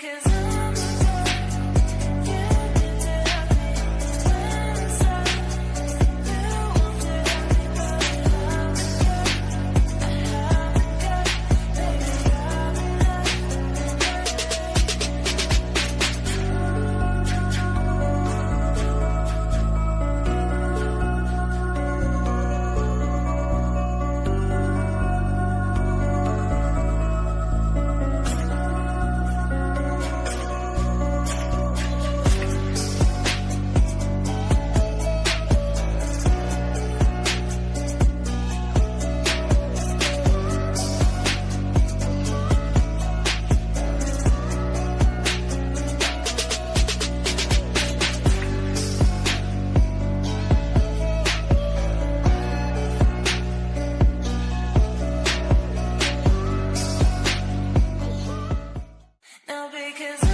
because I'm the one you need to have me. When it's time, you won't let me go. I haven't got, baby, I'm enough. Now because